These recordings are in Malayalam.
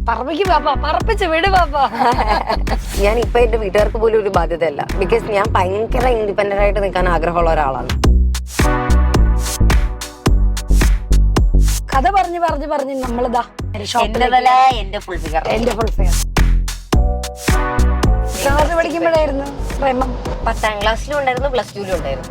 പറപ്പിക്ക് പാപ്പ, പറപ്പിച്ച് വിട് പാപ്പ. ഞാൻ ഇപ്പൊ എന്റെ വീട്ടുകാർക്ക് പോലും ഒരു ബാധ്യതയല്ല. ബിക്കോസ് ഞാൻ ഭയങ്കര ഇൻഡിപെൻഡന്റ് ആയിട്ട് നിൽക്കാൻ ആഗ്രഹമുള്ള ഒരാളാണ്. കഥ പറഞ്ഞു പറഞ്ഞു പറഞ്ഞ് നമ്മളിതാ എന്റെ ഫുൾ ഫിഗർ. ക്ലാസ് പഠിക്കുമ്പോഴായിരുന്നു പ്രേമം. 10ാം ക്ലാസ്സിലും ഉണ്ടായിരുന്നു, +2ലും ഉണ്ടായിരുന്നു.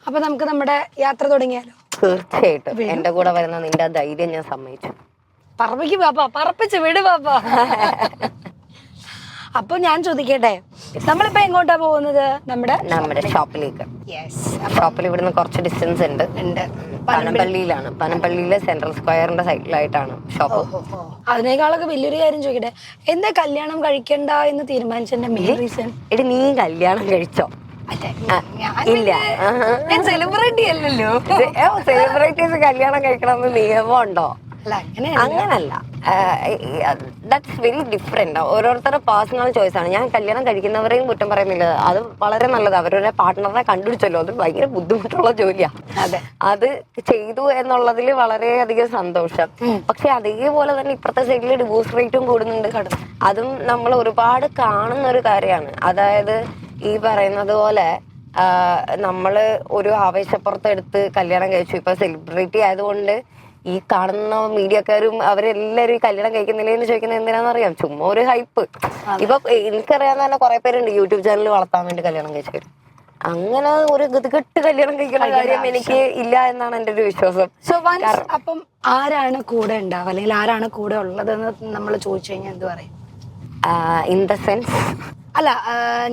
അപ്പൊ നമുക്ക് നമ്മുടെ യാത്ര തുടങ്ങിയാലോ? തീർച്ചയായിട്ടും. എന്റെ കൂടെ വരുന്ന നിന്റെ ധൈര്യം ഞാൻ സമ്മതിച്ചു. പറപ്പിക്ക് പാപ്പ, പറപ്പിച്ച് വിട് പാപ്പ. അപ്പൊ ഞാൻ ചോദിക്കട്ടെ, നമ്മളിപ്പോ എങ്ങോട്ടാ പോകുന്നത്? നമ്മുടെ ഷോപ്പിലേക്ക്. ഷോപ്പിൽ ഇവിടുന്ന് കുറച്ച് ഡിസ്റ്റൻസ് ഉണ്ട്. പനമ്പള്ളിയിലാണ്. പനമ്പള്ളിയിലെ സെൻട്രൽ സ്ക്വയറിന്റെ സൈഡിലായിട്ടാണ് ഷോപ്പ്. അതിനേക്കാളൊക്കെ വലിയൊരു കാര്യം ചോദിക്കട്ടെ, എന്താ കല്യാണം കഴിക്കണ്ട എന്ന് തീരുമാനിച്ചതിന്റെ മെയിൻ റീസൺ? എടി, നീ കല്യാണം കഴിച്ചോ? ഇല്ല, ഞാൻ സെലിബ്രിറ്റി അല്ലല്ലോ. സെലിബ്രിറ്റീസ് കല്യാണം കഴിക്കണമെന്ന് നിയമമുണ്ടോ? അങ്ങനല്ല. That's very different. ഓരോരുത്തരുടെ പേഴ്സണൽ ചോയ്സ് ആണ്. ഞാൻ കല്യാണം കഴിക്കുന്നവരെയും കുറ്റം പറയുന്നില്ല. അത് വളരെ നല്ലത്. അവരുടെ പാർട്ട്ണറെ കണ്ടുപിടിച്ചല്ലോ. അത് ഭയങ്കര ബുദ്ധിമുട്ടുള്ള ജോലിയാ. അത് ചെയ്തു എന്നുള്ളതിൽ വളരെയധികം സന്തോഷം. പക്ഷെ അതേപോലെ തന്നെ ഇപ്പുറത്തെ സൈഡിൽ ഡിവോഴ്സ് റേറ്റും കൂടുന്നുണ്ട്. അതും നമ്മൾ ഒരുപാട് കാണുന്ന ഒരു കാര്യമാണ്. അതായത് ഈ പറയുന്നത് പോലെ നമ്മള് ഒരു ആവേശപ്പുറത്ത് എടുത്ത് കല്യാണം കഴിച്ചു. ഇപ്പൊ സെലിബ്രിറ്റി ആയതുകൊണ്ട് ഈ കാണുന്ന മീഡിയക്കാരും അവരെല്ലാരും കല്യാണം കഴിക്കുന്നില്ലേന്ന് ചോദിക്കുന്നത് എന്തിനാണെന്നറിയാം? ചുമ്മാ ഒരു ഹൈപ്പ്. ഇപ്പൊ എനിക്കറിയാവുന്ന തന്നെ കുറെ പേരുണ്ട് യൂട്യൂബ് ചാനൽ വളർത്താൻ വേണ്ടി കല്യാണം കഴിച്ചവര്. അങ്ങനെ ഒരു ഗതികെട്ട് കല്യാണം കഴിക്കുന്ന കാര്യം എനിക്ക് ഇല്ല എന്നാണ് എന്റെ ഒരു വിശ്വാസം. അപ്പം ആരാണ് കൂടെ ഉണ്ടാവുക, അല്ലെങ്കിൽ ആരാണ് കൂടെ ഉള്ളതെന്ന് നമ്മൾ ചോദിച്ചു കഴിഞ്ഞാൽ എന്ത് പറയും? ഇൻ ദ സെൻസ്, അല്ല,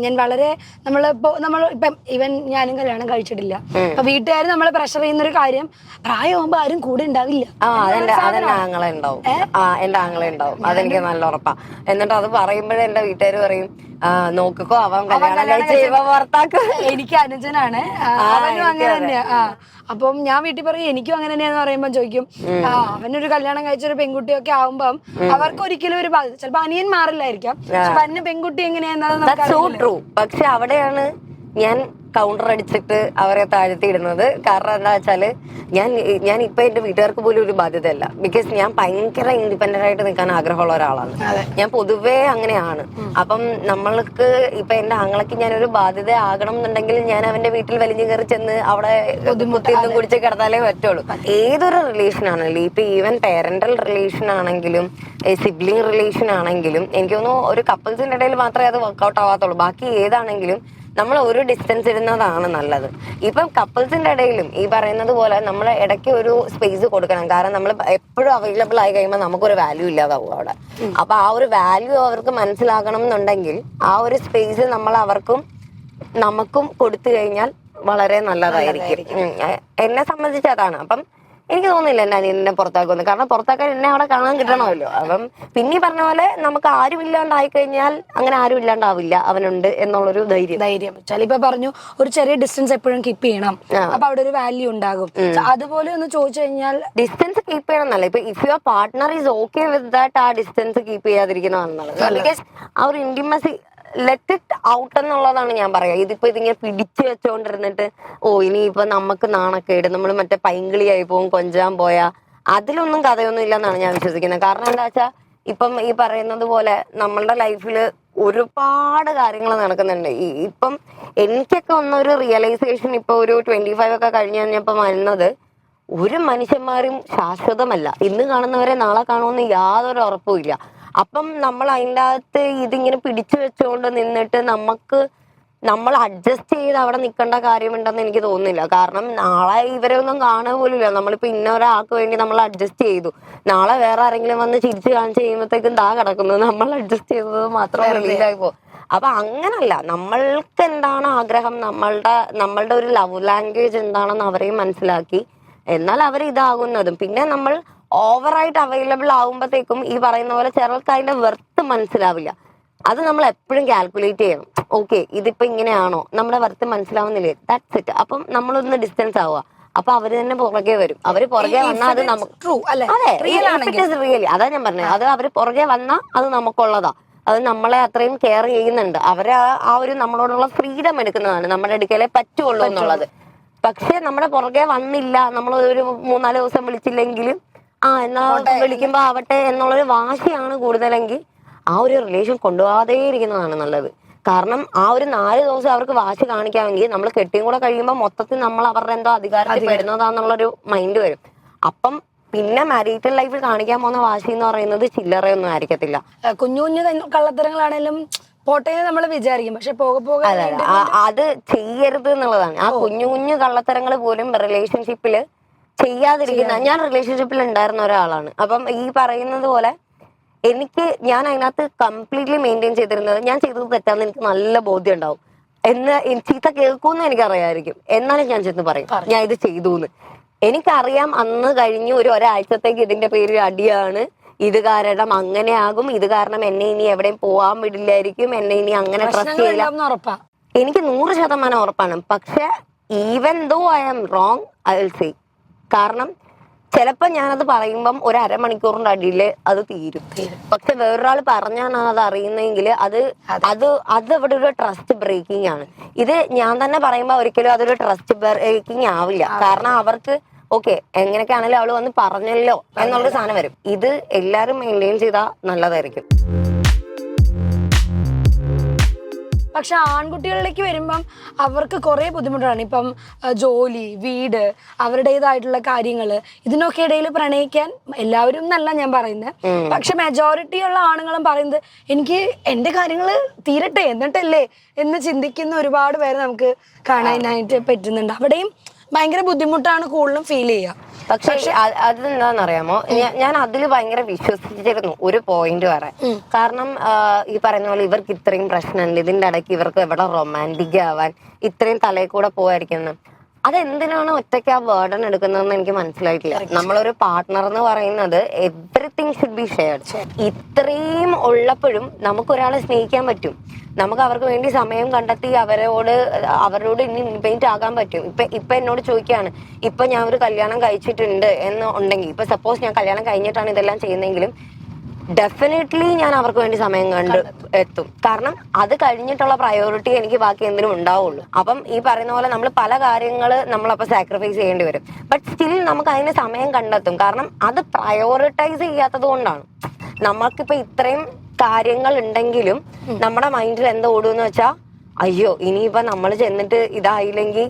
ഞാൻ വളരെ നമ്മൾ ഇപ്പം ഈവൻ ഞാനും കല്യാണം കഴിച്ചിട്ടില്ല. അപ്പൊ വീട്ടുകാർ നമ്മളെ പ്രഷർ ചെയ്യുന്ന ഒരു കാര്യം, പ്രായമാകുമ്പോ ആരും കൂടെ ഉണ്ടാവില്ല. എന്റെ ആങ്ങളെ ഉണ്ടാവും. എന്റെ ആങ്ങളെ ഉണ്ടാവും, അതെനിക്ക് നല്ല ഉറപ്പാ. എന്നിട്ട് അത് പറയുമ്പോഴേ എന്റെ വീട്ടുകാർ പറയും, നോക്കിക്കോ അവൻ കല്യാണം കഴിച്ച് ഭർത്താക്ക്. എനിക്ക് അനുജനാണ്, അവനും അങ്ങനെ തന്നെയാ. അപ്പം ഞാൻ വീട്ടിൽ പറയും എനിക്കും അങ്ങനെ തന്നെയാന്ന് പറയുമ്പോ ചോദിക്കും, അവനൊരു കല്യാണം കഴിച്ചൊരു പെൺകുട്ടിയൊക്കെ ആവുമ്പം അവർക്ക് ഒരിക്കലും ഒരു ബാധ്യത. ചിലപ്പോ അനിയൻ മാറില്ലായിരിക്കാം, പക്ഷെ പെൺകുട്ടി എങ്ങനെയാണെന്നത് പക്ഷെ അവിടെയാണ് ഞാൻ കൗണ്ടർ അടിച്ചിട്ട് അവരെ താഴ്ത്തിയിടുന്നത്. കാരണം എന്താ വെച്ചാല് ഞാൻ ഇപ്പൊ എന്റെ വീട്ടുകാർക്ക് പോലും ഒരു ബാധ്യതയല്ല. ബിക്കോസ് ഞാൻ ഭയങ്കര ഇൻഡിപെൻഡന്റ് ആയിട്ട് നിൽക്കാൻ ആഗ്രഹമുള്ള ഒരാളാണ്. ഞാൻ പൊതുവേ അങ്ങനെയാണ്. അപ്പം നമ്മൾക്ക് ഇപ്പൊ എന്റെ ആങ്ങളക്ക് ഞാനൊരു ബാധ്യത ആകണം എന്നുണ്ടെങ്കിൽ ഞാൻ അവന്റെ വീട്ടിൽ വലിഞ്ഞു കയറി ചെന്ന് അവിടെ കുത്തിന്നും കുടിച്ച് കിടന്നാലേ പറ്റുള്ളൂ. ഏതൊരു റിലേഷൻ ആണെങ്കിലും, ഇപ്പൊ ഈവൻ പേരന്റൽ റിലേഷൻ ആണെങ്കിലും സിബ്ലിംഗ് റിലേഷൻ ആണെങ്കിലും, എനിക്ക് തോന്നുന്നു ഒരു കപ്പിൾസിന്റെ ഇടയിൽ മാത്രമേ അത് വർക്ക്ഔട്ട് ആവാത്തുള്ളൂ. ബാക്കി ഏതാണെങ്കിലും നമ്മൾ ഒരു ഡിസ്റ്റൻസ് ഇടുന്നതാണ് നല്ലത്. ഇപ്പം കപ്പിൾസിന്റെ ഇടയിലും ഈ പറയുന്നത് പോലെ നമ്മൾ ഇടയ്ക്ക് ഒരു സ്പേസ് കൊടുക്കണം. കാരണം നമ്മൾ എപ്പോഴും അവൈലബിൾ ആയി കഴിയുമ്പോൾ നമുക്കൊരു വാല്യൂ ഇല്ലാതാവും അവിടെ. അപ്പൊ ആ ഒരു വാല്യൂ അവർക്ക് മനസ്സിലാക്കണം എന്നുണ്ടെങ്കിൽ ആ ഒരു സ്പേസ് നമ്മൾ അവർക്കും നമുക്കും കൊടുത്തു കഴിഞ്ഞാൽ വളരെ നല്ലതായിരിക്കും. എന്നെ സംബന്ധിച്ച് അതാണ്. അപ്പം എനിക്ക് തോന്നുന്നില്ല എന്നെ അനിയനെ പുറത്താക്കുമെന്ന്. കാരണം പുറത്താക്കാൻ എന്നെ അവിടെ കാണാൻ കിട്ടണമല്ലോ. അപ്പം പിന്നെ പറഞ്ഞ പോലെ നമുക്ക് ആരും ഇല്ലാണ്ടായി കഴിഞ്ഞാൽ അങ്ങനെ ആരും ഇല്ലാണ്ടാവില്ല, അവനുണ്ട് എന്നുള്ളൊരു ധൈര്യം. ചിലപ്പോ പറഞ്ഞു ഒരു ചെറിയ ഡിസ്റ്റൻസ് എപ്പോഴും കീപ്പ് ചെയ്യണം, അപ്പൊ അവിടെ ഒരു വാല്യൂ ഉണ്ടാകും. അതുപോലെ ഒന്ന് ചോദിച്ചു കഴിഞ്ഞാൽ ഡിസ്റ്റൻസ് കീപ്പ് ചെയ്യണം എന്നല്ല, ഇപ്പൊ if your partner is okay with that, ആ ഡിസ്റ്റൻസ് കീപ്പ് ചെയ്യാതിരിക്കുന്നതാണ് നല്ലത്. ബിക്കോസ് ആ ഒരു ഇന്റിമസി ലെറ്റ് ഇറ്റ് ഔട്ട് എന്നുള്ളതാണ് ഞാൻ പറയാം. ഇതിപ്പോ ഇതിങ്ങനെ പിടിച്ചു വെച്ചോണ്ടിരുന്നിട്ട് ഇനിയിപ്പൊ നമുക്ക് നാണക്കേട്, നമ്മൾ മറ്റേ പൈങ്കിളിയായി പോകും കൊഞ്ചാൻ പോയാ, അതിലൊന്നും കഥയൊന്നും ഇല്ലെന്നാണ് ഞാൻ വിശ്വസിക്കുന്നത്. കാരണം എന്താ വെച്ചാൽ ഇപ്പം ഈ പറയുന്നത് പോലെ നമ്മളുടെ ലൈഫില് ഒരുപാട് കാര്യങ്ങൾ നടക്കുന്നുണ്ട്. ഇപ്പം എനിക്കൊക്കെ ഒന്നൊരു റിയലൈസേഷൻ ഇപ്പൊ ഒരു 25 ഒക്കെ കഴിഞ്ഞ് കഴിഞ്ഞപ്പോ വന്നത്, ഒരു മനുഷ്യന്മാരും ശാശ്വതമല്ല. ഇന്ന് കാണുന്നവരെ നാളെ കാണുമെന്ന് യാതൊരു ഉറപ്പും ഇല്ല. അപ്പം നമ്മൾ അതിൻ്റെ അകത്ത് ഇതിങ്ങനെ പിടിച്ചു വെച്ചുകൊണ്ട് നിന്നിട്ട് നമ്മൾ അഡ്ജസ്റ്റ് ചെയ്ത് അവിടെ നിൽക്കേണ്ട കാര്യമുണ്ടെന്ന് എനിക്ക് തോന്നുന്നില്ല. കാരണം നാളെ ഇവരെ ഒന്നും കാണുക പോലും ഇല്ല. നമ്മളിപ്പോ ഇന്ന ഒരാൾക്ക് വേണ്ടി നമ്മൾ അഡ്ജസ്റ്റ് ചെയ്തു, നാളെ വേറെ ആരെങ്കിലും വന്ന് ചിരിച്ചു കാണിച്ചു കഴിയുമ്പോഴത്തേക്കും കിടക്കുന്നത് നമ്മൾ അഡ്ജസ്റ്റ് ചെയ്തത് മാത്രം റിലീസായി പോകും. അപ്പൊ അങ്ങനല്ല, നമ്മൾക്ക് എന്താണ് ആഗ്രഹം, നമ്മളുടെ ഒരു ലവ് ലാംഗ്വേജ് എന്താണെന്ന് അവരെയും മനസ്സിലാക്കി എന്നാൽ അവർ ഇതാകുന്നതും. പിന്നെ നമ്മൾ ഓവറായിട്ട് അവൈലബിൾ ആകുമ്പോഴത്തേക്കും ഈ പറയുന്ന പോലെ ചിലർക്ക് അതിന്റെ വെർത്ത് മനസ്സിലാവില്ല. അത് നമ്മൾ എപ്പോഴും കാൽക്കുലേറ്റ് ചെയ്യണം. ഓക്കെ, ഇതിപ്പോ ഇങ്ങനെയാണോ, നമ്മുടെ വെർത്ത് മനസ്സിലാവുന്നില്ലേ, ദാറ്റ്സ് ഇറ്റ്. അപ്പം നമ്മളൊന്ന് ഡിസ്റ്റൻസ് ആവുക. അപ്പൊ അവര് തന്നെ പുറകെ വരും. അവര് പുറകെ വന്നാൽ അത് നമുക്ക് റിയലി, അതാ ഞാൻ പറഞ്ഞത്. അത് അവര് പുറകെ വന്നാൽ അത് നമുക്കുള്ളതാ. അത് നമ്മളെ അത്രയും കെയർ ചെയ്യുന്നുണ്ട്. അവര് ആ ഒരു നമ്മളോടുള്ള ഫ്രീഡം എടുക്കുന്നതാണ്, നമ്മുടെ അടുക്കലേ പറ്റുള്ളൂ എന്നുള്ളത്. പക്ഷെ നമ്മുടെ പുറകെ വന്നില്ല, നമ്മൾ ഒരു 3-4 ദിവസം വിളിച്ചില്ലെങ്കിലും എന്നാ വിളിക്കുമ്പോ ആവട്ടെ എന്നുള്ളൊരു വാശിയാണ് കൂടുതലെങ്കിൽ ആ ഒരു റിലേഷൻ കൊണ്ടുപോകാതെ ഇരിക്കുന്നതാണ് നല്ലത്. കാരണം ആ ഒരു 4 ദിവസം അവർക്ക് വാശി കാണിക്കാമെങ്കിൽ നമ്മൾ കെട്ടിയും കൂടെ കഴിയുമ്പോൾ മൊത്തത്തിൽ നമ്മൾ അവരുടെ എന്തോ അധികാരത്തിൽ വരുന്നതാന്നുള്ളൊരു മൈൻഡ് വരും. അപ്പം പിന്നെ മാരീറ്റൽ ലൈഫിൽ കാണിക്കാൻ പോകുന്ന വാശി എന്ന് പറയുന്നത് ചില്ലറയൊന്നും ആയിരിക്കത്തില്ല. കുഞ്ഞു കുഞ്ഞു കള്ളത്തരങ്ങളാണേലും പോട്ടെ നമ്മൾ വിചാരിക്കും, പക്ഷെ പോകെ പോകെ അത് ചെയ്യരുത് എന്നുള്ളതാണ്. ആ കുഞ്ഞു കുഞ്ഞു കള്ളത്തരങ്ങൾ പോലും റിലേഷൻഷിപ്പില് ചെയ്യാതിരിക്കുന്ന, ഞാൻ റിലേഷൻഷിപ്പിൽ ഉണ്ടായിരുന്ന ഒരാളാണ്. അപ്പം ഈ പറയുന്നത് പോലെ ഞാൻ അതിനകത്ത് കംപ്ലീറ്റ്ലി മെയിൻറ്റെയിൻ ചെയ്തിരുന്നത്, ഞാൻ ചെയ്തത് തെറ്റാന്ന് എനിക്ക് നല്ല ബോധ്യം ഉണ്ടാവും. ചീത്ത കേൾക്കുമെന്ന് എനിക്കറിയാമായിരിക്കും, എന്നാലും ഞാൻ ചെന്ന് പറയും ഞാൻ ഇത് ചെയ്തു എന്ന്. എനിക്കറിയാം അന്ന് കഴിഞ്ഞ് ഒരാഴ്ചത്തേക്ക് ഇതിന്റെ പേരിൽ അടിയാണ്, ഇത് കാരണം അങ്ങനെ ആകും, ഇത് കാരണം എന്നെ ഇനി എവിടെയും പോവാൻ വിടില്ലായിരിക്കും, എന്നെ ഇനി അങ്ങനെ ട്രസ്റ്റ് ചെയ്യില്ല, എനിക്ക് 100% ഉറപ്പാണ്. പക്ഷെ even though I am wrong I will say. കാരണം ചിലപ്പോ ഞാനത് പറയുമ്പം ഒരു അരമണിക്കൂറിന്റെ അടിയില് അത് തീരും. പക്ഷെ വേറൊരാൾ പറഞ്ഞാണ് അത് അറിയുന്നെങ്കിൽ അത് അവിടെ ഒരു ട്രസ്റ്റ് ബ്രേക്കിംഗ് ആണ്. ഇത് ഞാൻ തന്നെ പറയുമ്പോ ഒരിക്കലും അതൊരു ട്രസ്റ്റ് ബ്രേക്കിംഗ് ആവില്ല. കാരണം അവർക്ക് ഓക്കെ എങ്ങനെയൊക്കെ ആണെങ്കിലും അവള് വന്ന് പറഞ്ഞല്ലോ എന്നുള്ളൊരു സാധനം വരും. ഇത് എല്ലാരും മെയിൻറ്റെയിൻ ചെയ്താൽ നല്ലതായിരിക്കും. പക്ഷെ ആൺകുട്ടികളിലേക്ക് വരുമ്പം അവർക്ക് കുറെ ബുദ്ധിമുട്ടാണ്. ഇപ്പം ജോലി, വീട്, അവരുടേതായിട്ടുള്ള കാര്യങ്ങള്, ഇതിനൊക്കെ ഇടയിൽ പ്രണയിക്കാൻ എല്ലാവരും എന്നല്ല ഞാൻ പറയുന്നത്, പക്ഷെ മെജോറിറ്റി ഉള്ള ആണുങ്ങളും പറയുന്നത് എനിക്ക് എന്റെ കാര്യങ്ങള് തീരട്ടെ എന്നിട്ടല്ലേ എന്ന് ചിന്തിക്കുന്ന ഒരുപാട് പേര് നമുക്ക് കാണാനായിട്ട് പറ്റുന്നുണ്ട്. അവിടെയും ഭയങ്കര ബുദ്ധിമുട്ടാണ് കൂടുതലും ഫീൽ ചെയ്യുക. പക്ഷെ അതെന്താണെന്നറിയാമോ, ഞാൻ അതിൽ ഭയങ്കര വിശ്വസിച്ചിരുന്നു ഒരു പോയിന്റ് വരെ. കാരണം ഈ പറയുന്ന പോലെ ഇവർക്ക് ഇത്രയും പ്രശ്നമുണ്ട്, ഇതിന്റെ ഇടയ്ക്ക് ഇവർക്ക് എവിടെ റൊമാൻറ്റിക് ആവാൻ ഇത്രയും തലയിൽ കൂടെ പോവായിരിക്കുന്നത്. അതെന്തിനാണ് ഒറ്റയ്ക്ക് ആ ബേർഡൻ എടുക്കുന്നതെന്ന് എനിക്ക് മനസ്സിലായിട്ടില്ല. നമ്മളൊരു പാർട്ട്ണർ എന്ന് പറയുന്നത് എവറിത്തിങ് ഷുഡ് ബി ഷെയർഡ്. ഇത്രയും ഉള്ളപ്പോഴും നമുക്കൊരാളെ സ്നേഹിക്കാൻ പറ്റും, നമുക്ക് അവർക്ക് വേണ്ടി സമയം കണ്ടെത്തി അവരോട് ഇനി ഇൻവൈറ്റ് ആകാൻ പറ്റും. ഇപ്പൊ എന്നോട് ചോദിക്കുകയാണ്, ഇപ്പൊ ഞാൻ ഒരു കല്യാണം കഴിച്ചിട്ടുണ്ട് എന്ന് ഉണ്ടെങ്കിൽ, ഇപ്പൊ സപ്പോസ് ഞാൻ കല്യാണം കഴിഞ്ഞിട്ടാണ് ഇതെല്ലാം ചെയ്യുന്നതെങ്കിലും ഡെഫിനറ്റ്ലി ഞാൻ അവർക്ക് വേണ്ടി സമയം കണ്ട് എത്തും. കാരണം അത് കഴിഞ്ഞിട്ടുള്ള പ്രയോറിറ്റി എനിക്ക് ബാക്കി എന്തിനും ഉണ്ടാവുള്ളൂ. അപ്പം ഈ പറയുന്ന പോലെ നമ്മൾ പല കാര്യങ്ങള് നമ്മളപ്പോ സാക്രിഫൈസ് ചെയ്യേണ്ടി വരും. ബട്ട് സ്റ്റിൽ നമുക്ക് അതിന് സമയം കണ്ടെത്തും. കാരണം അത് പ്രയോറിറ്റൈസ് ചെയ്യാത്തത് കൊണ്ടാണ്. നമ്മൾക്കിപ്പോ ഇത്രയും കാര്യങ്ങൾ ഉണ്ടെങ്കിലും നമ്മുടെ മൈൻഡിൽ എന്താ ഓടുമെന്ന് വെച്ചാ, അയ്യോ ഇനിയിപ്പോ നമ്മൾ ചെന്നിട്ട് ഇതായില്ലെങ്കിൽ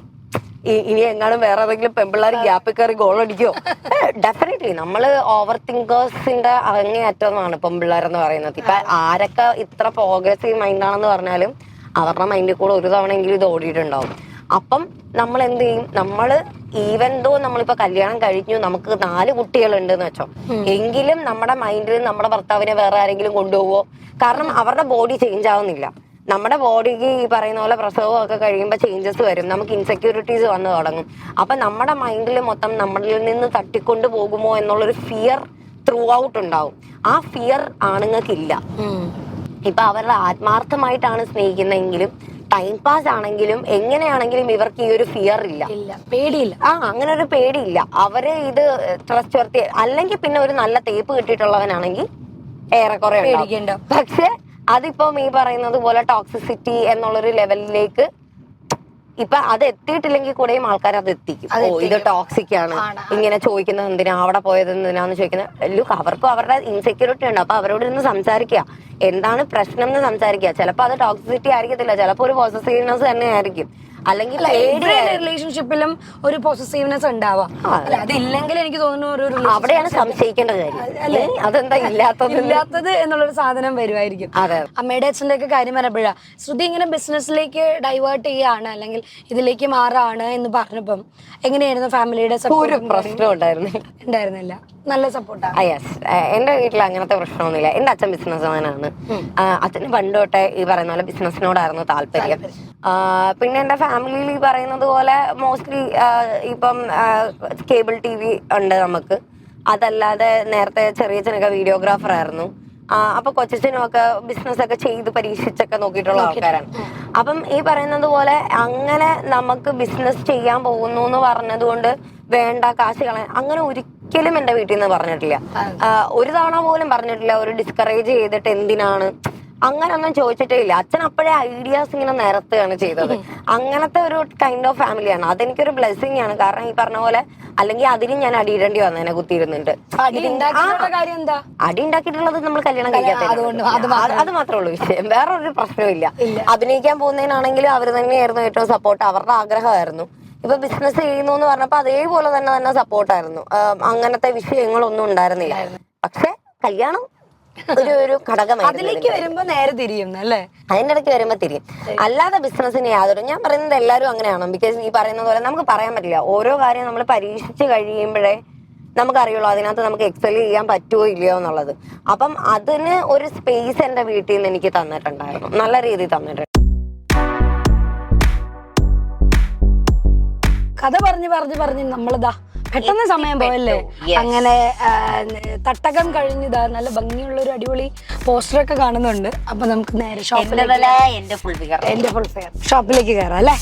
ഇനി എങ്ങാനും വേറെ ഏതെങ്കിലും പെമ്പിള്ളേർ ഗ്യാപ്പിൽ കയറി ഗോൾ അടിക്കോ. ഡെഫിനറ്റ്ലി നമ്മള് ഓവർ തിങ്കേഴ്സിന്റെ അങ്ങേയറ്റമാണ് പെമ്പിള്ളേരെന്ന് പറയുന്നത്. ഇപ്പൊ ആരൊക്കെ ഇത്ര പ്രോഗ്രസീവ് മൈൻഡാണെന്ന് പറഞ്ഞാലും അവരുടെ മൈൻഡിൽ കൂടെ ഒരു തവണയെങ്കിലും ഇത് ഓടിയിട്ടുണ്ടാവും. അപ്പം നമ്മൾ എന്ത് ചെയ്യും, നമ്മള് ഈവൻ ദോ നമ്മളിപ്പോ കല്യാണം കഴിഞ്ഞു, നമുക്ക് 4 കുട്ടികളുണ്ട് എന്ന് വെച്ചോ, എങ്കിലും നമ്മുടെ മൈൻഡിൽ നമ്മുടെ ഭർത്താവിനെ വേറെ ആരെങ്കിലും കൊണ്ടുപോവോ? കാരണം അവരുടെ ബോഡി ചേഞ്ച് ആവുന്നില്ല. നമ്മുടെ ബോഡിക്ക് ഈ പറയുന്ന പോലെ പ്രസവം ഒക്കെ കഴിയുമ്പോൾ ചേഞ്ചസ് വരും, നമുക്ക് ഇൻസെക്യൂരിറ്റീസ് വന്നു തുടങ്ങും. അപ്പൊ നമ്മുടെ മൈൻഡിൽ മൊത്തം നമ്മളിൽ നിന്ന് തട്ടിക്കൊണ്ടു പോകുമോ എന്നുള്ളൊരു ഫിയർ ത്രൂ ഔട്ട് ഉണ്ടാവും. ആ ഫിയർ ആണുങ്ങൾക്കില്ല. ഇപ്പൊ അവരുടെ ആത്മാർത്ഥമായിട്ടാണ് സ്നേഹിക്കുന്നതെങ്കിലും ടൈം പാസ് ആണെങ്കിലും എങ്ങനെയാണെങ്കിലും ഇവർക്ക് ഈ ഒരു ഫിയർ ഇല്ല, പേടിയില്ല. അങ്ങനെ ഒരു പേടിയില്ല. അവര് ഇത് ട്രസ്റ്റ് വർത്തി, അല്ലെങ്കിൽ പിന്നെ ഒരു നല്ല തേപ്പ് കിട്ടിയിട്ടുള്ളവനാണെങ്കിൽ ഏറെക്കുറെ ഉണ്ടാവും. പക്ഷെ അതിപ്പം ഈ പറയുന്നത് പോലെ ടോക്സിസിറ്റി എന്നുള്ളൊരു ലെവലിലേക്ക് ഇപ്പൊ അത് എത്തിയിട്ടില്ലെങ്കിൽ കൂടെയും ആൾക്കാർ അത് എത്തിക്കും. ഇത് ടോക്സിക് ആണ്, ഇങ്ങനെ ചോദിക്കുന്നത് എന്തിനാ, അവിടെ പോയത് എന്തിനാന്ന് ചോദിക്കുന്നത്. ലുക്ക് അവർക്കും അവരുടെ ഇൻസെക്യൂരിറ്റി ഉണ്ട്. അപ്പൊ അവരോട് ഇരുന്ന് സംസാരിക്കുക, എന്താണ് പ്രശ്നം എന്ന് സംസാരിക്കുക. ചിലപ്പോ അത് ടോക്സിസിറ്റി ആയിരിക്കത്തില്ല, ചിലപ്പോ ഒരു പോസസീവ്നെസ് തന്നെ ആയിരിക്കും. അല്ലെങ്കിൽ റിലേഷൻഷിപ്പിലും ഒരു പോസസീവ്നെസ് ഉണ്ടാവാം. അതില്ലെങ്കിൽ എനിക്ക് തോന്നുന്നു അവിടെയാണ് സംശയിക്കേണ്ട കാര്യം, അതെന്താ ഇല്ലാത്തത് എന്നുള്ളൊരു സാധനം വരുമായിരിക്കും. അമ്മയുടെ അച്ഛൻ്റെ ഒക്കെ കാര്യം പറയുമ്പോഴാ ശ്രുതി ഇങ്ങനെ ബിസിനസ്സിലേക്ക് ഡൈവേർട്ട് ചെയ്യാണ് അല്ലെങ്കിൽ ഇതിലേക്ക് മാറാണ് എന്ന് പറഞ്ഞപ്പം എങ്ങനെയായിരുന്നു ഫാമിലിയുടെ ഒരു പ്രശ്നം ഉണ്ടായിരുന്നില്ല? നല്ല സപ്പോർട്ടാണ്. യെസ്, എന്റെ വീട്ടിൽ അങ്ങനത്തെ പ്രശ്നമൊന്നുമില്ല. എന്റെ അച്ഛൻ ബിസിനസ്മാനാണ്. അച്ഛന് പണ്ട് തൊട്ടേ ഈ പറയുന്ന പോലെ ബിസിനസ്സിനോടായിരുന്നു താല്പര്യം. പിന്നെ എന്റെ ഫാമിലിയിൽ ഈ പറയുന്നത് പോലെ മോസ്റ്റ്ലി ഇപ്പം കേബിൾ TV ഉണ്ട് നമുക്ക്. അതല്ലാതെ നേരത്തെ ചെറിയച്ഛനൊക്കെ വീഡിയോഗ്രാഫർ ആയിരുന്നു. അപ്പൊ കൊച്ചച്ഛനുമൊക്കെ ബിസിനസ് ഒക്കെ ചെയ്ത് പരീക്ഷിച്ചൊക്കെ നോക്കിയിട്ടുള്ള ആൾക്കാരാണ്. അപ്പം ഈ പറയുന്നത് പോലെ അങ്ങനെ നമുക്ക് ബിസിനസ് ചെയ്യാൻ പോകുന്നു എന്ന് പറഞ്ഞത് കൊണ്ട് വേണ്ട കാശ് കളയാൻ അങ്ങനെ ഒരിക്കലും എന്റെ വീട്ടിൽ നിന്ന് പറഞ്ഞിട്ടില്ല. ഒരു തവണ പോലും പറഞ്ഞിട്ടില്ല. ഒരു ഡിസ്കറേജ് ചെയ്തിട്ട് എന്തിനാണ് അങ്ങനൊന്നും ചോദിച്ചിട്ടേ ഇല്ല. അച്ഛൻ അപ്പോഴേ ഐഡിയാസ് ഇങ്ങനെ നിരത്തുകയാണ് ചെയ്തത്. അങ്ങനത്തെ ഒരു കൈൻഡ് ഓഫ് ഫാമിലിയാണ്. അതെനിക്കൊരു ബ്ലെസ്സിങ് ആണ്. കാരണം ഈ പറഞ്ഞ പോലെ അല്ലെങ്കിൽ അതിനും ഞാൻ അടിയിടേണ്ടി വന്നേനെ കുത്തിയിരുന്നുണ്ട്. അടി ഉണ്ടാക്കിയിട്ടുള്ളത് നമ്മൾ കല്യാണം കഴിക്കാത്ത, അത് മാത്രമേ ഉള്ളൂ വിഷയം. വേറൊരു പ്രശ്നമില്ല. അഭിനയിക്കാൻ പോകുന്നതിനാണെങ്കിലും അവർ തന്നെയായിരുന്നു ഏറ്റവും സപ്പോർട്ട്. അവരുടെ ആഗ്രഹമായിരുന്നു. ഇപ്പൊ ബിസിനസ് ചെയ്യുന്നു എന്ന് പറഞ്ഞപ്പോ അതേപോലെ തന്നെ സപ്പോർട്ടായിരുന്നു. അങ്ങനത്തെ വിഷയങ്ങളൊന്നും ഉണ്ടായിരുന്നില്ല. പക്ഷെ കല്യാണം ഒരു ഘടകമാണ്. അതിലേക്ക് വരുമ്പോ നേരെ തിരിയും അല്ലേ? അതിന്റെ ഇടയ്ക്ക് വരുമ്പോ തിരിയും. അല്ലാതെ ബിസിനസ്സിന് യാതൊരു, ഞാൻ പറയുന്നത് എല്ലാവരും അങ്ങനെയാണ്. ബിക്കോസ് ഈ പറയുന്ന പോലെ നമുക്ക് പറയാൻ പറ്റില്ല. ഓരോ കാര്യം നമ്മൾ പരീക്ഷിച്ച് കഴിയുമ്പോഴേ നമുക്കറിയുള്ളൂ അതിനകത്ത് നമുക്ക് എക്സൽ ചെയ്യാൻ പറ്റുമോ ഇല്ലയോ എന്നുള്ളത്. അപ്പം അതിന് ഒരു സ്പേസ് എന്റെ വീട്ടിൽ നിന്ന് എനിക്ക് തന്നിട്ടുണ്ടായിരുന്നു, നല്ല രീതിയിൽ തന്നിട്ടുണ്ട്. കഥ പറഞ്ഞ് നമ്മളിതാ പെട്ടെന്ന് സമയം പോയല്ലേ. അങ്ങനെ തട്ടകം കഴിഞ്ഞതാ നല്ല ഭംഗിയുള്ള ഒരു അടിപൊളി പോസ്റ്ററൊക്കെ കാണുന്നുണ്ട്. അപ്പൊ നമുക്ക് നേരെ എന്റെ ഫുൾ ഫിഗർ ഷോപ്പിലേക്ക് കയറാം അല്ലേ?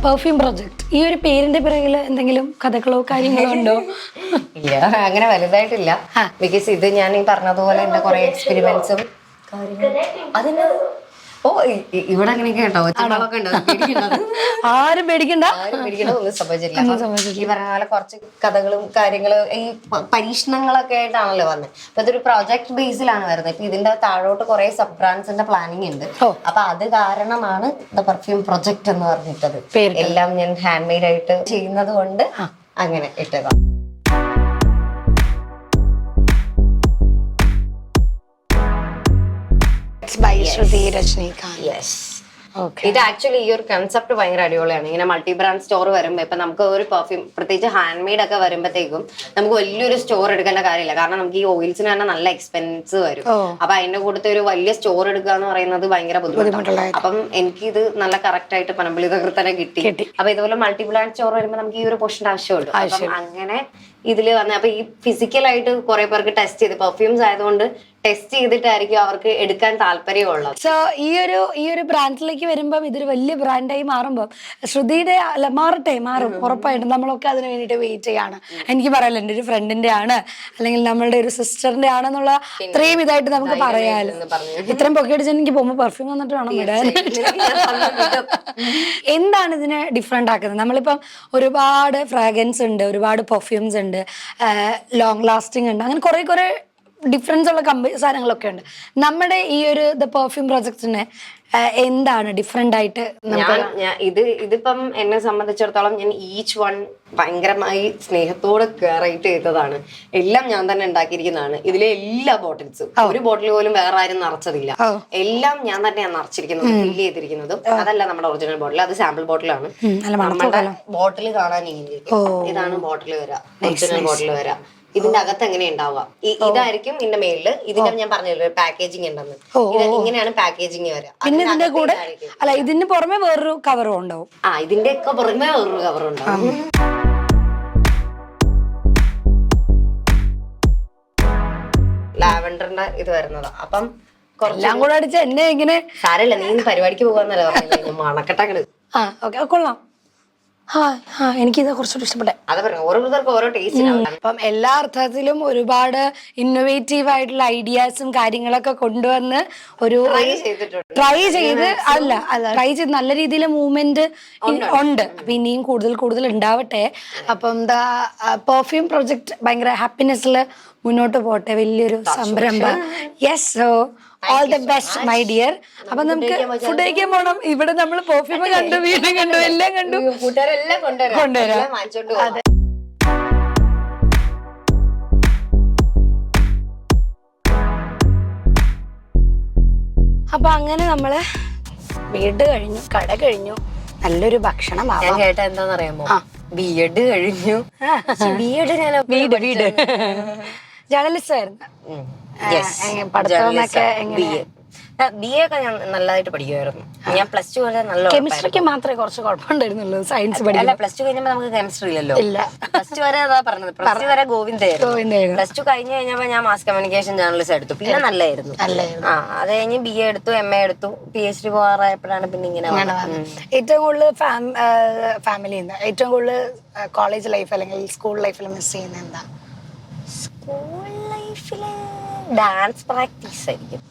പെർഫ്യൂം പ്രൊജക്ട്, ഈ ഒരു പേരിന്റെ പിറകില് എന്തെങ്കിലും കഥകളോ കാര്യങ്ങളോ ഉണ്ടോ? ഇല്ല, അങ്ങനെ വലുതായിട്ടില്ല. ബിക്കോസ് ഇത് ഞാൻ ഈ പറഞ്ഞതുപോലെ എന്റെ കുറെ എക്സ്പെരിമെന്റ്സും അതിന് ഇവിടെ അങ്ങനെയൊക്കെ കേട്ടോ. ആരും പേടിക്കണ്ട, ഒന്നും സംഭവിച്ചില്ല. ഈ പറഞ്ഞ പോലെ കുറച്ച് കഥകളും കാര്യങ്ങളും ഈ പരീക്ഷണങ്ങളൊക്കെ ആയിട്ടാണല്ലോ വന്നത്. അപ്പൊ ഇതൊരു പ്രോജക്ട് ബേസിലാണ് വരുന്നത്. ഇപ്പൊ ഇതിന്റെ താഴോട്ട് കുറെ സബ് ബ്രാൻഡ്സിന്റെ പ്ലാനിങ് ഉണ്ട്. അപ്പൊ അത് കാരണമാണ് ദ പെർഫ്യൂം പ്രൊജക്ട് എന്ന് പറഞ്ഞിട്ടത്. എല്ലാം ഞാൻ ഹാൻഡ് മെയ്ഡ് ആയിട്ട് ചെയ്യുന്നത് കൊണ്ട് അങ്ങനെ ഇട്ടതാണ്. ഇത് ആക്ച്വലി ഈ ഒരു കൺസെപ്റ്റ് ഭയങ്കര അടിപൊളിയാണ്. ഇങ്ങനെ മൾട്ടി ബ്രാൻഡ് സ്റ്റോർ വരുമ്പോ ഇപ്പൊ നമുക്ക് ഒരു പെർഫ്യൂം പ്രത്യേകിച്ച് ഹാൻഡ് മെയ്ഡ് ഒക്കെ വരുമ്പോഴത്തേക്കും നമുക്ക് വലിയൊരു സ്റ്റോർ എടുക്കേണ്ട കാര്യമില്ല. കാരണം നമുക്ക് ഈ ഓയിൽസിന് തന്നെ നല്ല എക്സ്പെൻസ് വരും. അപ്പൊ അതിന്റെ കൂട്ടത്തിൽ ഒരു വലിയ സ്റ്റോർ എടുക്കുക എന്ന് പറയുന്നത് ഭയങ്കര ബുദ്ധിമുട്ടാണ്. അപ്പം എനിക്ക് ഇത് നല്ല കറക്റ്റ് ആയിട്ട് പനമ്പള്ളി തന്നെ കിട്ടി. അപ്പൊ ഇതുപോലെ മൾട്ടി ബ്രാൻഡ് സ്റ്റോർ വരുമ്പോൾ നമുക്ക് ഈ ഒരു പൊസിഷന്റെ ആവശ്യമുള്ളൂ. അപ്പം അങ്ങനെ ഇതില് വന്ന അപ്പൊ ഈ ഫിസിക്കലായിട്ട് കുറെ പേർക്ക് ടെസ്റ്റ് ചെയ്ത് പെർഫ്യൂംസ് ആയതുകൊണ്ട് ടെസ്റ്റ് ചെയ്തിട്ടായിരിക്കും അവർക്ക് എടുക്കാൻ താല്പര്യമുള്ളത്. സോ ഈ ഒരു ബ്രാൻഡിലേക്ക് വരുമ്പം ഇതൊരു വലിയ ബ്രാൻഡായി മാറുമ്പോൾ ശ്രുതിയുടെ മാറും ഉറപ്പായിട്ടും. നമ്മളൊക്കെ അതിന് വേണ്ടിയിട്ട് വെയിറ്റ് ചെയ്യാണ്. എനിക്ക് പറയാലോ എൻ്റെ ഒരു ഫ്രണ്ടിന്റെ ആണ് അല്ലെങ്കിൽ നമ്മളുടെ ഒരു സിസ്റ്ററിന്റെ ആണെന്നുള്ള അത്രയും ഇതായിട്ട് നമുക്ക് പറയാലോ. ഇത്രയും പൊക്കിയടിച്ച് എനിക്ക് പോകുമ്പോൾ പെർഫ്യൂം വന്നിട്ട് വേണം വിടാൻ. എന്താണ് ഇതിനെ ഡിഫറെന്റ് ആക്കുന്നത്? നമ്മളിപ്പം ഒരുപാട് ഫ്രാഗ്രൻസ് ഉണ്ട്, ഒരുപാട് പെർഫ്യൂംസ് ഉണ്ട്, ലോങ് ലാസ്റ്റിംഗ് ഉണ്ട്, അങ്ങനെ കുറെ ഡിഫറൻസ് ഉള്ള സാധനങ്ങളൊക്കെ ഉണ്ട്. നമ്മുടെ ഈ ഒരു ദ പെർഫ്യൂം പ്രൊജക്ടിന് എന്താണ് ഡിഫറെന്റ് ആയിട്ട്? ഇതിപ്പം എന്നെ സംബന്ധിച്ചിടത്തോളം ഞാൻ ഈച്ച് വൺ ഭയങ്കരമായി സ്നേഹത്തോടെ കെയറേറ്റ് ചെയ്തതാണ്. എല്ലാം ഞാൻ തന്നെ ഉണ്ടാക്കിയിരിക്കുന്നതാണ്. ഇതിലെ എല്ലാ ബോട്ടിൽസും ഒരു ബോട്ടിൽ പോലും വേറെ ആരും നിറച്ചതില്ല. എല്ലാം ഞാൻ തന്നെയാണ് നിറച്ചിരിക്കുന്നത്, ഫില്ല് ചെയ്തിരിക്കുന്നതും. അതല്ല നമ്മുടെ ഒറിജിനൽ ബോട്ടിൽ, അത് സാമ്പിൾ ബോട്ടിലാണ്. നമ്മുടെ ബോട്ടിൽ കാണാൻ ഇതാണ് ബോട്ടിൽ വരാം, ഒറിജിനൽ ബോട്ടിൽ വരാം. ഇതിന്റെ അകത്ത് എങ്ങനെ ഉണ്ടാവുക, ഇതായിരിക്കും ഇതിന്റെ മേളില്. ഇതിന്റെ ഞാൻ പറഞ്ഞല്ലോ പാക്കേജിങ് ഉണ്ടെന്ന്. ഇങ്ങനെയാണ് പാക്കേജിങ് വരിക. പിന്നെ ഇതിന്റെ കൂടെ അല്ല, ഇതിന് പുറമെ വേറൊരു കവറും ഉണ്ടാവും. ഇതിന്റെ ഒക്കെ പുറമെ വേറൊരു കവർ ഉണ്ടാവും. ലാവൻഡറിന്റെ ഇത് വരുന്നതാ. അപ്പം എല്ലാം കൂടെ അടിച്ച എന്നെ ഇങ്ങനെ സാരല്ല, നീ പരിപാടിക്ക് പോകാന്നല്ല പറഞ്ഞില്ല, മണക്കട്ടങ്ങട്. കൊള്ളാം. എനിക്കിത് കുറച്ചുകൂടി ഇഷ്ടപ്പെട്ടെ. ഓരോരുത്തർക്കും ഓരോ ടേസ്റ്റ്. അപ്പം എല്ലാ അർത്ഥത്തിലും ഒരുപാട് ഇന്നോവേറ്റീവ് ആയിട്ടുള്ള ഐഡിയാസും കാര്യങ്ങളൊക്കെ കൊണ്ടുവന്ന് ഒരു ട്രൈ ചെയ്ത് നല്ല രീതിയിൽ മൂവ്മെന്റ് ഉണ്ട്. അപ്പൊ ഇനിയും കൂടുതൽ ഉണ്ടാവട്ടെ. അപ്പം എന്താ പെർഫ്യൂം പ്രൊജക്ട് ഭയങ്കര ഹാപ്പിനെസ്സിൽ മുന്നോട്ട് പോട്ടെ. വലിയൊരു സംരംഭം. Yes, so all the best my dear. അപ്പൊ നമുക്ക് ഫുഡ് കഴിക്കാൻ പോണം. ഇവിടെ നമ്മൾ പെർഫ്യൂം കണ്ടു, വീണ്ടും കണ്ടു, എല്ലാം കണ്ടു, കൊണ്ടുവരാം. അതെ. അപ്പൊ അങ്ങനെ നമ്മള് വീട് കഴിഞ്ഞു, കട കഴിഞ്ഞു, നല്ലൊരു ഭക്ഷണം. ഞാൻ കേട്ട എന്താന്നറിയാമോ, ബിഎഡ് കഴിഞ്ഞു. വീട് ജേർണലിസ്റ്റ് ആയിരുന്നു. പഠിത്തമൊക്കെ BA ഒക്കെ ഞാൻ നല്ലതായിട്ട് പഠിക്കുമായിരുന്നു. ഞാൻ +2 വരെ നല്ല കെമിസ്ട്രിക്ക് മാത്രമേ കുറച്ച് കുഴപ്പമുണ്ടായിരുന്നുള്ളൂ, സയൻസ് അല്ല +2 കഴിഞ്ഞപ്പോ നമുക്ക് കെമിസ്ട്രി ഇല്ലല്ലോ. +2 വരെ അതാ പറഞ്ഞത്, +2 വരെ ഗോവിന്ദായിരുന്നു. +2 കഴിഞ്ഞ് കഴിഞ്ഞപ്പോ ഞാൻ മാസ് കമ്മ്യൂണിക്കേഷൻ ജേർണലിസ്റ്റ് എടുത്തു. പിന്നെ നല്ലായിരുന്നു. അത് കഴിഞ്ഞ് BA എടുത്തു, MA എടുത്തു, PhD പോകാറായപ്പോഴാണ് പിന്നെ ഇങ്ങനെ. ഏറ്റവും കൂടുതൽ ഫാമിലി ഏറ്റവും കൂടുതൽ കോളേജ് ലൈഫ് അല്ലെങ്കിൽ സ്കൂൾ ലൈഫിൽ മിസ് ചെയ്യുന്നത് എന്താ? സ്കൂൾ ലൈഫില് ഡാൻസ് പ്രാക്ടീസ് ആയിരിക്കും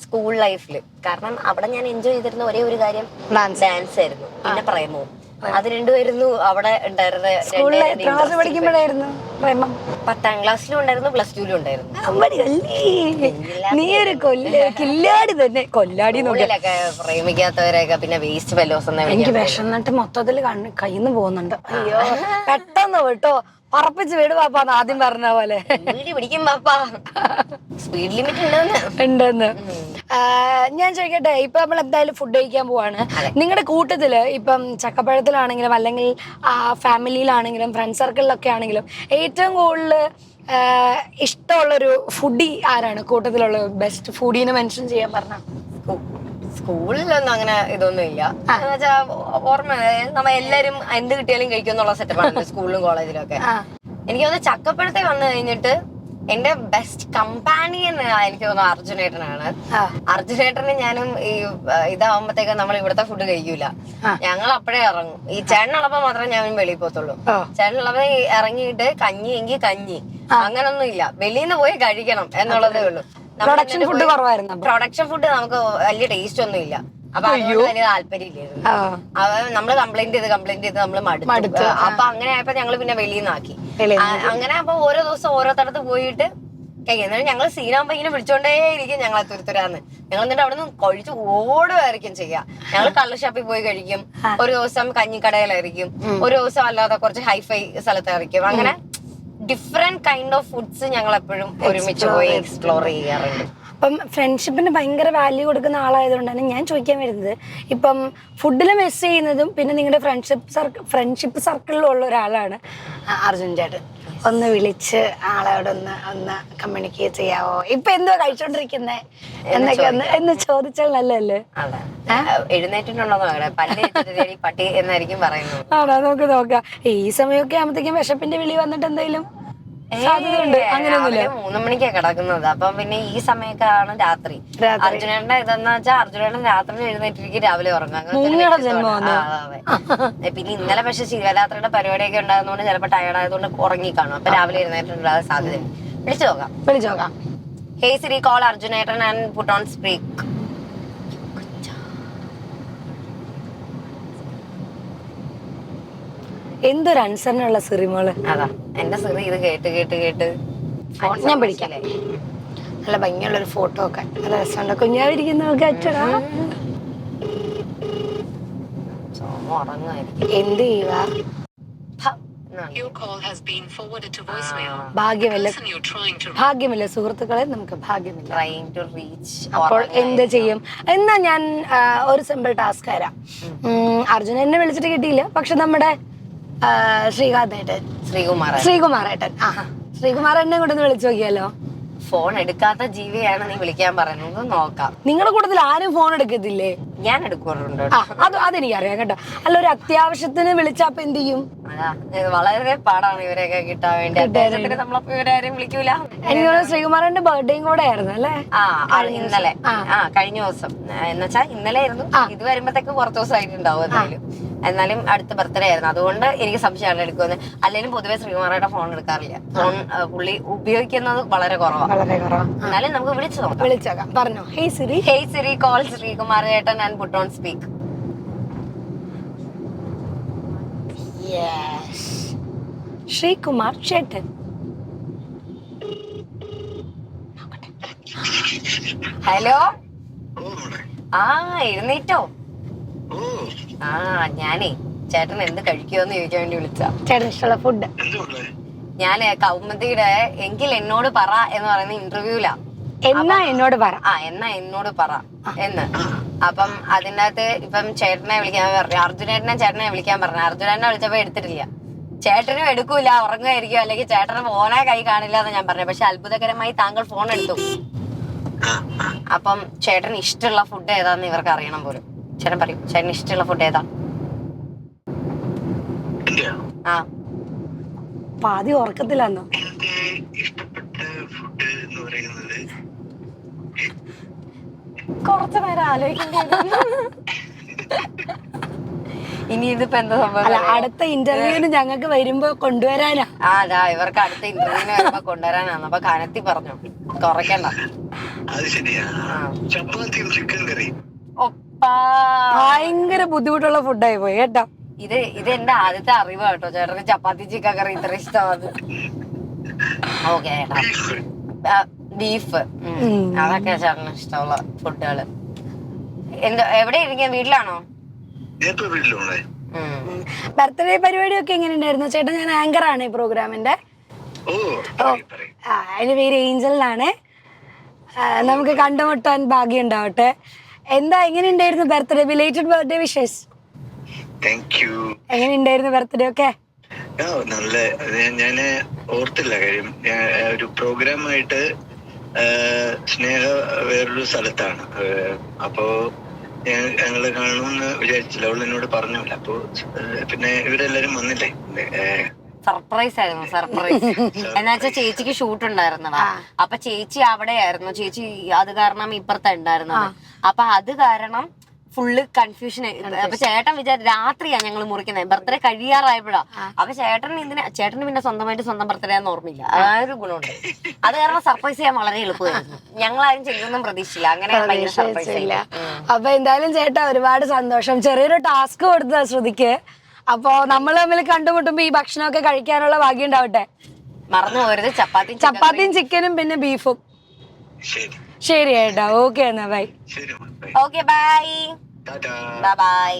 സ്കൂൾ ലൈഫില്. കാരണം അവിടെ ഞാൻ എൻജോയ് ചെയ്തിരുന്ന ഒരേ ഒരു കാര്യം ഡാൻസ് ആയിരുന്നു, പിന്നെ പ്രേമവും. അത് രണ്ടുമായിരുന്നു അവിടെ ഉണ്ടായിരുന്നത്. 10ാം ക്ലാസ്സിലും ഉണ്ടായിരുന്നു, +2ലും ഉണ്ടായിരുന്നു. പ്രേമിക്കാത്തവരെയൊക്കെ പിന്നെ വേസ്റ്റ് ഫെലോസ്. എനിക്ക് വിഷന്നിട്ട് മൊത്തത്തിൽ കയ്യിന്ന് പോകുന്നുണ്ട്. അയ്യോ പെട്ടെന്ന് കേട്ടോ, പറപ്പിച്ച് വീട് പാപ്പാന്ന് ആദ്യം പറഞ്ഞ പോലെ. പിടിക്കും പാപ്പാ, സ്പീഡ് ലിമിറ്റ് ഉണ്ടെന്ന്. ഞാൻ ചോദിക്കട്ടെ, ഇപ്പൊ നമ്മൾ എന്തായാലും ഫുഡ് കഴിക്കാൻ പോവാണ്. നിങ്ങളുടെ കൂട്ടത്തില് ഇപ്പം ചക്കപ്പഴത്തിലാണെങ്കിലും അല്ലെങ്കിൽ ഫാമിലിയിലാണെങ്കിലും ഫ്രണ്ട് സർക്കിളിലൊക്കെ ആണെങ്കിലും ഏറ്റവും കൂടുതൽ ഇഷ്ടമുള്ളൊരു ഫുഡി ആരാണ് കൂട്ടത്തിലുള്ള? ബെസ്റ്റ് ഫുഡീനെ മെൻഷൻ ചെയ്യാൻ പറഞ്ഞ. സ്കൂളിലൊന്നും അങ്ങനെ ഇതൊന്നും ഇല്ല. ഓർമ്മ നമ്മ എല്ലാരും എന്ത് കിട്ടിയാലും കഴിക്കുമെന്നുള്ള സെറ്റപ്പാണ് സ്കൂളിലും കോളേജിലും ഒക്കെ. എനിക്ക് തോന്നുന്നു ചക്കപ്പഴത്തെ വന്നു കഴിഞ്ഞിട്ട് എന്റെ ബെസ്റ്റ് കമ്പാനിയൻ എനിക്ക് തോന്നുന്നു അർജുനേട്ടനാണ്. അർജുനേട്ടന് ഞാനും ഈ ഇതാവുമ്പത്തേക്ക് നമ്മൾ ഇവിടുത്തെ ഫുഡ് കഴിക്കൂല, ഞങ്ങൾ അപ്പഴേ ഇറങ്ങും. ഈ ചേട്ടനുള്ളപ്പോ മാത്രമേ ഞാൻ വെളിയിൽ പോകത്തുള്ളൂ. ചേട്ടനുള്ളപ്പോ ഇറങ്ങിയിട്ട് കഞ്ഞി എങ്കിൽ കഞ്ഞി, അങ്ങനൊന്നും ഇല്ല. വെളിയിൽ നിന്ന് പോയി കഴിക്കണം എന്നുള്ളതേ ഉള്ളൂ. പ്രൊഡക്ഷൻ ഫുഡ് കുറവായിരുന്നു. പ്രൊഡക്ഷൻ ഫുഡ് നമുക്ക് വലിയ ടേസ്റ്റ് ഒന്നും ഇല്ല. അപ്പൊ അതുകൊണ്ട് വലിയ താല്പര്യമില്ലായിരുന്നു. നമ്മള് കംപ്ലൈന്റ് ചെയ്ത് നമ്മള് മടുത്തു. അപ്പൊ അങ്ങനെ ആയപ്പോ ഞങ്ങള് പിന്നെ വെളിയിൽ നിന്നാക്കി. അങ്ങനെ അപ്പൊ ഓരോ ദിവസം ഓരോരുത്തടത്ത് പോയിട്ട് കഴിക്കും. ഞങ്ങൾ സീനാകുമ്പോ ഇങ്ങനെ വിളിച്ചോണ്ടേ ഇരിക്കും ഞങ്ങളെ തുരുത്തുരാന്ന്. ഞങ്ങൾ എന്നിട്ട് അവിടെ നിന്ന് കഴിച്ച് ഓടുമായിരിക്കും ചെയ്യാം. ഞങ്ങൾ കള്ളുഷാപ്പിൽ പോയി കഴിക്കും, ഒരു ദിവസം കഞ്ഞിക്കടയിലായിരിക്കും, ഒരു ദിവസം അല്ലാതെ കുറച്ച് ഹൈഫൈ സ്ഥലത്തായിരിക്കും. അങ്ങനെ ഡിഫറെന്റ് കൈൻഡ് ഓഫ് ഫുഡ്സ് ഞങ്ങൾ എപ്പോഴും ഒരുമിച്ച് പോയി എക്സ്പ്ലോർ ചെയ്യാറുണ്ട്. അപ്പം ഫ്രണ്ട്ഷിപ്പിന് ഭയങ്കര വാല്യൂ കൊടുക്കുന്ന ആളായതുകൊണ്ടാണ് ഞാൻ ചോദിക്കാൻ വരുന്നത്, ഇപ്പം ഫുഡിൽ മിസ് ചെയ്യുന്നതും പിന്നെ നിങ്ങളുടെ ഫ്രണ്ട്ഷിപ്പ് സർക്കിളിലുള്ള ഒരാളാണ് അർജുൻ ചേട്ടൻ. ഒന്ന് വിളിച്ച് ആളോടൊന്ന് കമ്മ്യൂണിക്കേറ്റ് ചെയ്യാവോ, ഇപ്പൊ എന്തുവാ കഴിച്ചോണ്ടിരിക്കുന്നേ എന്നൊക്കെ എന്ന് ചോദിച്ചാൽ നല്ലല്ലേ? എഴുന്നേറ്റിട്ടുണ്ടോ പട്ടി എന്നായിരിക്കും പറയുന്നത്. ആണോ, നമുക്ക് നോക്കാം. ഈ സമയമൊക്കെ ആകുമ്പോഴത്തേക്കും വിശപ്പിന്റെ വിളി വന്നിട്ട് എന്തെങ്കിലും സാധ്യതയുണ്ട്? അങ്ങനെയൊന്നുമില്ല. 3 മണിക്കാണ് കിടക്കുന്നത്. അപ്പൊ പിന്നെ ഈ സമയമൊക്കെയാണ് രാത്രി. അർജുനേട്ടന്റെ ഇതെന്ന് വെച്ചാൽ അർജുനേട്ടൻ രാത്രി എഴുന്നേറ്റിരിക്കും, രാവിലെ ഉറങ്ങാം. പിന്നെ ഇന്നലെ പക്ഷെ ശിവരാത്രിയുടെ പരിപാടിയൊക്കെ ഉണ്ടായതുകൊണ്ട് ചിലപ്പോ ടയർഡ് ആയതുകൊണ്ട് ഉറങ്ങി കാണും. അപ്പൊ രാവിലെ എഴുന്നേറ്റിട്ടുണ്ടാകാൻ സാധ്യതയുണ്ട്. വിളിച്ചു നോക്കാം. ഹേയ് സിരി, കോൾ അർജുനേട്ടൻ ആൻഡ് പുട്ട് ഓൺ സ്പീക്ക്. എന്തൊരു അനുസരണമുള്ള സിറിമോള്. അതാ എന്റെ സിറി ഇത് കേട്ട് ഞാൻ പിടിക്കാം. നല്ല ഭംഗിയുള്ളൊരു ഫോട്ടോ ഒക്കെ നല്ല രസമുണ്ട്. കുഞ്ഞാവിരിക്കുന്നൊക്കെ അച്ചടാ. എന്ത് ചെയ്യുക? ഭാഗ്യമില്ല സുഹൃത്തുക്കളെ, നമുക്ക് ഭാഗ്യമില്ല. അപ്പോൾ എന്ത് ചെയ്യും? എന്നാ ഞാൻ ഒരു സിമ്പിൾ ടാസ്ക് തരാം. അർജുന എന്നെ വിളിച്ചിട്ട് കിട്ടിയില്ല, പക്ഷെ നമ്മുടെ ശ്രീകുമാറേട്ടൻ ശ്രീകുമാറേട്ടനെ കൊണ്ടൊന്ന് വിളിച്ചു നോക്കിയാലോ? ഫോൺ എടുക്കാത്ത ജീവിയാണ് നീ വിളിക്കാൻ പറയുന്നത്, നോക്കാം. നിങ്ങളുടെ കൂട്ടത്തിൽ ആരും ഫോൺ എടുക്കത്തില്ലേ? ഞാൻ എടുക്കാറുണ്ട്. അതെനിക്കറിയാം കേട്ടോ. അല്ല, ഒരു അത്യാവശ്യത്തിന് വിളിച്ചപ്പോ എന്ത് ചെയ്യും? വളരെ പാടാണ് ഇവരെയൊക്കെ കിട്ടാൻ വേണ്ടി. നമ്മളപ്പോ ഇവരാരും വിളിക്കൂല. എനിക്ക് ശ്രീകുമാറിന്റെ ബർത്ത്ഡേയും കൂടെ ആയിരുന്നു അല്ലേ? ഇന്നലെ കഴിഞ്ഞ ദിവസം എന്നുവെച്ചാൽ ഇന്നലെ ആയിരുന്നു. ഇത് വരുമ്പോഴത്തേക്ക് കുറച്ച് ദിവസം ആയിട്ടുണ്ടാവും. എന്നാലും അടുത്ത ബർത്ത്ഡേ ആയിരുന്നു. അതുകൊണ്ട് എനിക്ക് സംശയമാണ് എടുക്കുമെന്ന്. അല്ലെങ്കിൽ പൊതുവെ ശ്രീകുമാറേട്ട ഫോൺ എടുക്കാറില്ല. ഫോൺ പുള്ളി ഉപയോഗിക്കുന്നത് വളരെ കുറവാണ്. എന്നാലും നമുക്ക് വിളിച്ചോക്കാം. പറഞ്ഞോ. ഹേയ് സിരി, കോൾ ശ്രീകുമാറേട്ടൻ and put on speak. Sreekumar ചേട്ടൻ. ഹലോ. എഴുന്നേറ്റോ? ഞാനേ ചേട്ടൻ എന്ത് കഴിക്കുമെന്ന് ചോദിക്കാൻ വേണ്ടി വിളിച്ച. ചേട്ടൻ ഇഷ്ടമുള്ള ഫുഡ്? ഞാന് കൗമുദിയുടെ എങ്കിൽ എന്നോട് പറ എന്ന് പറയുന്ന ഇന്റർവ്യൂലാ. എന്നാ എന്നോട് പറ എന്ന്. അപ്പം അതിനകത്ത് ഇപ്പം ചേട്ടനെ വിളിക്കാൻ പറഞ്ഞു. ചേട്ടനെ വിളിക്കാൻ പറഞ്ഞു. അർജുനനെ വിളിച്ചപ്പോ എടുത്തിട്ടില്ല. ചേട്ടനും എടുക്കൂല, ഉറങ്ങുമായിരിക്കും, അല്ലെങ്കിൽ ചേട്ടന് ഫോണെ കൈ കാണില്ല എന്ന് ഞാൻ പറഞ്ഞു. പക്ഷെ അത്ഭുതകരമായി താങ്കൾ ഫോൺ എടുത്തു. അപ്പം ചേട്ടന് ഇഷ്ടമുള്ള ഫുഡ് ഏതാന്ന് ഇവർക്ക് അറിയണം പോലും. ചേട്ടൻ പറയും ചേട്ടന് ഇഷ്ടമുള്ള ഫുഡ് ഏതാ? ആ പാതി ഉറക്കത്തിലാന്നോ? ഇഷ്ടപ്പെട്ട ഫുഡ് എന്ന് പറയുന്നത് കുറച്ചു നേരം ആലോചിക്കേണ്ടി ഇനി ഇതിപ്പോ എന്താ സംഭവം? അല്ല, അടുത്ത ഇന്റർവ്യൂവിന് ഞങ്ങൾക്ക് വരുമ്പോ കൊണ്ടുവരാനാ. അതാ ഇവർക്ക് അടുത്ത ഇന്റർവ്യൂവിന് വരുമ്പോ കൊണ്ടുവരാനാണ്. അപ്പൊ കനത്തി പറഞ്ഞു കുറയ്ക്കണ്ട. അത് ശരിയാ. ചപ്പാത്തിയും ചിക്കൻ കറി ഒപ്പാ. ഭയങ്കര ബുദ്ധിമുട്ടുള്ള ഫുഡായി പോയി കേട്ടോ. ഇത് എന്റെ ആദ്യത്തെ അറിവ് കേട്ടോ. ചേട്ടന് ചപ്പാത്തി ചിക്കൻ കറി ഇത്ര ഇഷ്ടമാണ്. ഓക്കെ ബീഫ് അതൊക്കെ ചേട്ടന് ഇഷ്ടമുള്ള ഫുഡുകള്. എവിടെ ഇരിക്കാൻ? വീട്ടിലാണോ? ബർത്ത്ഡേ പരിപാടിയൊക്കെ എങ്ങനെ ഉണ്ടായിരുന്നു ചേട്ടാ? ഞാൻ ആങ്കർ ആണ് ഈ പ്രോഗ്രാമിന്റെ. അതിന്റെ പേര് ഏഞ്ചൽ എന്നാണ്. നമുക്ക് കണ്ടുമുട്ടാൻ ഭാഗ്യം ഉണ്ടാവട്ടെ. എന്താ എങ്ങനെ ഉണ്ടായിരുന്നു ബർത്ത്ഡേ? Belated birthday wishes. എങ്ങനെ ഉണ്ടായിരുന്നു ബർത്ത്ഡേ ഒക്കെ? നല്ല. ഞാന് ഓർത്തില്ല കാര്യം. ഒരു പ്രോഗ്രാമായിട്ട് സ്നേഹ വേറൊരു സ്ഥലത്താണ്. അപ്പോ ഞങ്ങള് കാണുമെന്ന് വിചാരിച്ചില്ല. അവൾ എന്നോട് പറഞ്ഞില്ല. അപ്പൊ പിന്നെ ഇവരെല്ലാരും വന്നില്ലേ. സർപ്രൈസ് ആയിരുന്നു. സർപ്രൈസ് എന്നാ വെച്ചാൽ ചേച്ചിക്ക് ഷൂട്ട് ഉണ്ടായിരുന്നടാ. അപ്പൊ ചേച്ചി അവിടെയായിരുന്നു. ചേച്ചി അത് കാരണം ഇപ്പുറത്താ ഉണ്ടായിരുന്നത്. അപ്പൊ അത് കാരണം ഫുള്ള് കൺഫ്യൂഷൻ. അപ്പൊ ചേട്ടൻ രാത്രിയാ ഞങ്ങൾ മുറിക്കുന്നത്. ബർത്ത്ഡേ കഴിയാറായപ്പോഴാ. അപ്പൊ ചേട്ടന് പിന്നെ സ്വന്തമായിട്ട് സ്വന്തം ബർത്ത്ഡേ ആണെന്ന് ഓർമ്മയില്ല. അതൊരു ഗുണമുണ്ട്. അത് കാരണം സർപ്രൈസ് ചെയ്യാൻ വളരെ എളുപ്പമായിരുന്നു. ഞങ്ങളാരും ചെയ്യുന്നൊന്നും പ്രതീക്ഷിച്ചില്ല. അങ്ങനെ ഭയങ്കര സർപ്രൈസ് ഇല്ല. അപ്പൊ എന്തായാലും ചേട്ടാ ഒരുപാട് സന്തോഷം. ചെറിയൊരു ടാസ്ക് കൊടുത്ത ശ്രുതിക്ക്. അപ്പൊ നമ്മൾ തമ്മിൽ കണ്ടുമുട്ടുമ്പോ ഈ ഭക്ഷണമൊക്കെ കഴിക്കാനുള്ള ഭാഗ്യം ഉണ്ടാവട്ടെ. മറന്നു പോരുത് ചപ്പാത്തിയും ചിക്കനും പിന്നെ ബീഫും. ശരി ഏട്ടാ. ഓക്കെ എന്നാ ബൈ. ശരി. Okay bye. ബൈ.